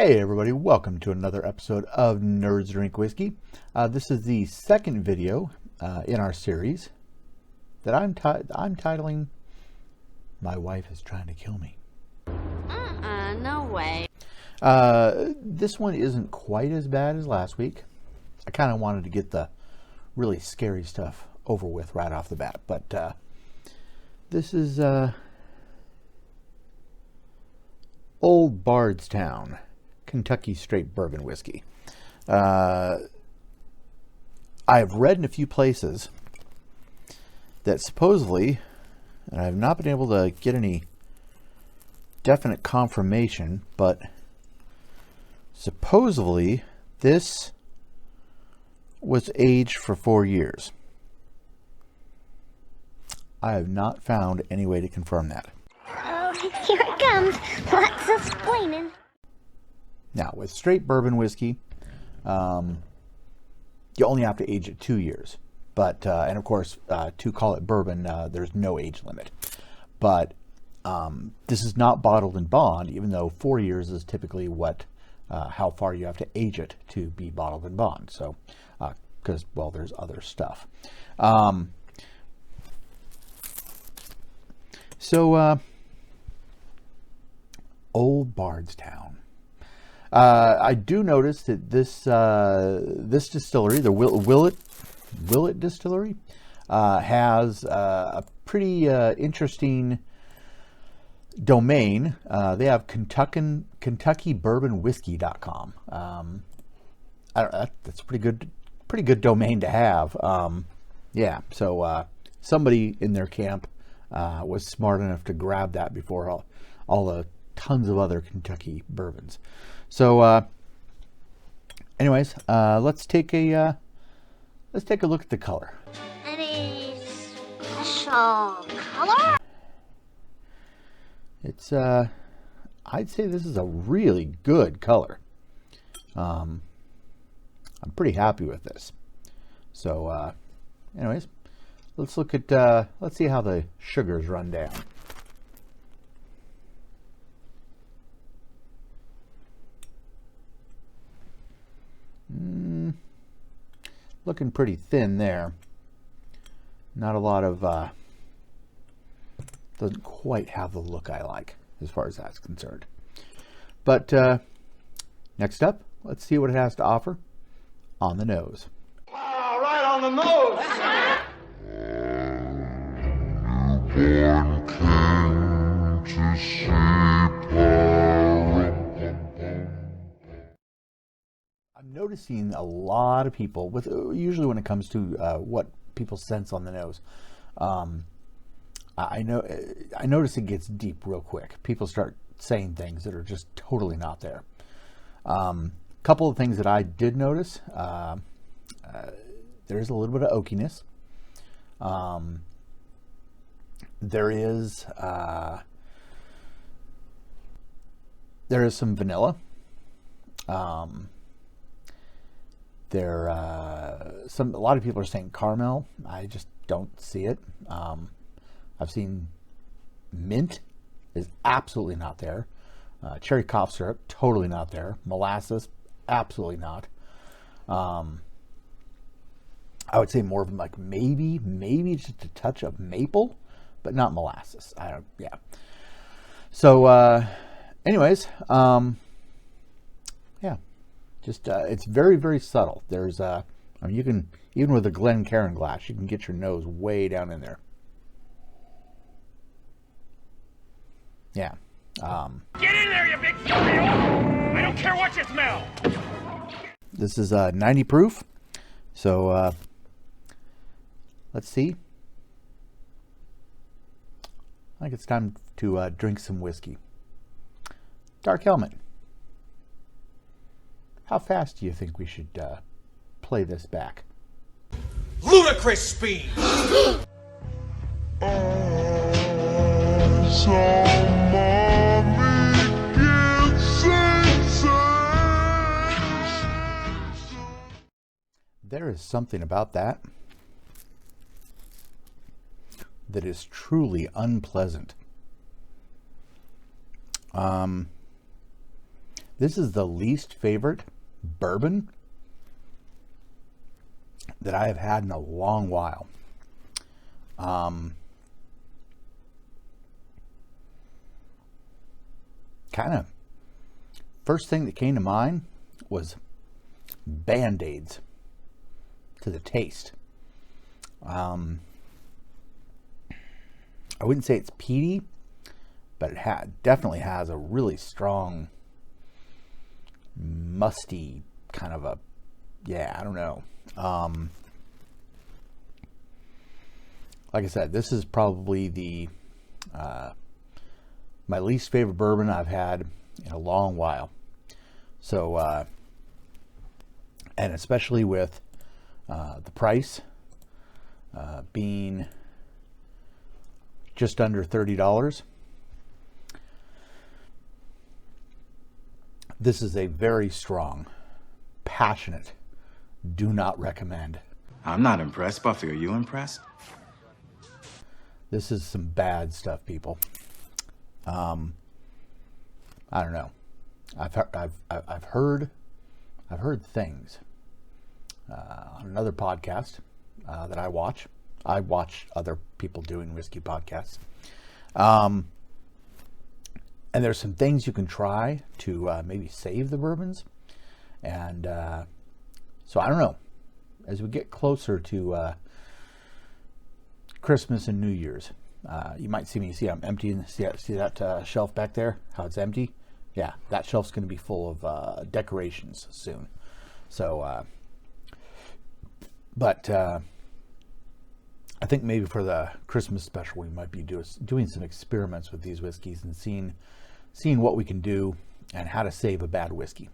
Hey everybody, welcome to another episode of Nerds Drink Whiskey. This is the second video in our series that I'm titling My Wife is Trying to Kill Me. No way. This one isn't quite as bad as last week. I kind of wanted to get the really scary stuff over with right off the bat, but this is Old Bardstown Kentucky straight bourbon whiskey. I've read in a few places that supposedly, and I've not been able to get any definite confirmation, but supposedly this was aged for 4 years. I have not found any way to confirm that. Oh, here it comes. Lots of explaining. Now, with straight bourbon whiskey, you only have to age it 2 years. But, and of course, to call it bourbon, there's no age limit. But this is not bottled in bond, even though 4 years is typically what, how far you have to age it to be bottled in bond. So, because, well, there's other stuff. Old Bardstown. I do notice that this this distillery, the Willett Distillery, has a pretty interesting domain. They have KentuckyBourbonWhiskey.com. That's a pretty good domain to have. Yeah, so somebody in their camp was smart enough to grab that before all the tons of other Kentucky bourbons. So, anyways, let's take a look at the color. Any special color? It's I'd say this is a really good color. I'm pretty happy with this. So, anyways, let's look at let's see how the sugars run down. Looking pretty thin there. Not a lot of, doesn't quite have the look I like as far as that's concerned. But next up, let's see what it has to offer on the nose. All right, on the nose. Newborn came to see I'm noticing a lot of people with usually when it comes to what people sense on the nose. I notice it gets deep real quick. People start saying things that are just totally not there. Couple of things that I did notice. There's a little bit of oakiness. There is some vanilla. A lot of people are saying caramel. I just don't see it. I've seen mint is absolutely not there. Cherry cough syrup, totally not there. Molasses, absolutely not. I would say more of like maybe just a touch of maple, but not molasses. Yeah. So, anyways, yeah. Just it's very, very subtle. There's I mean, you can, even with a Glencairn glass, you can get your nose way down in there. Yeah. Get in there, you big Scorpio! I don't care what you smell. This is 90 proof. So let's see. I think it's time to drink some whiskey. Dark Helmet. How fast do you think we should play this back? Ludicrous speed. There is something about that that is truly unpleasant. This is the least favorite bourbon that I have had in a long while. Kind of first thing that came to mind was Band-Aids to the taste. I wouldn't say it's peaty, but it definitely has a really strong musty kind of I don't know. Like I said, this is probably the my least favorite bourbon I've had in a long while. So, and especially with the price being just under $30, this is a very strong, passionate, do not recommend. I'm not impressed. Buffy, are you impressed? This is some bad stuff, people. I don't know. I've heard things on another podcast that I watch. I watch other people doing whiskey podcasts, and there's some things you can try to maybe save the bourbons, and so I don't know. As we get closer to Christmas and New Year's, you might see me. See, I'm emptying. See that shelf back there? How it's empty? Yeah, that shelf's going to be full of decorations soon. So, but I think maybe for the Christmas special, we might be doing some experiments with these whiskeys and seeing what we can do and how to save a bad whiskey.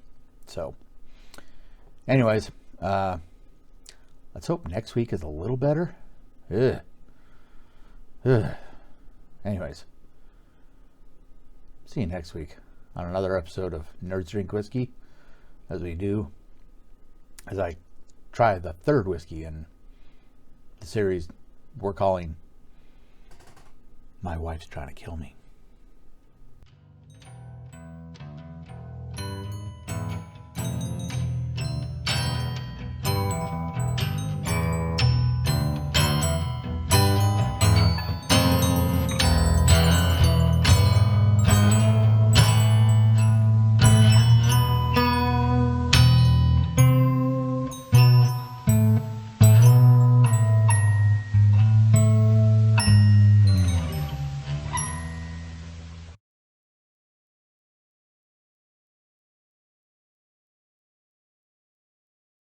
So, anyways, let's hope next week is a little better. Anyways, see you next week on another episode of Nerds Drink Whiskey, as I try the third whiskey in the series we're calling My Wife's Trying to Kill Me.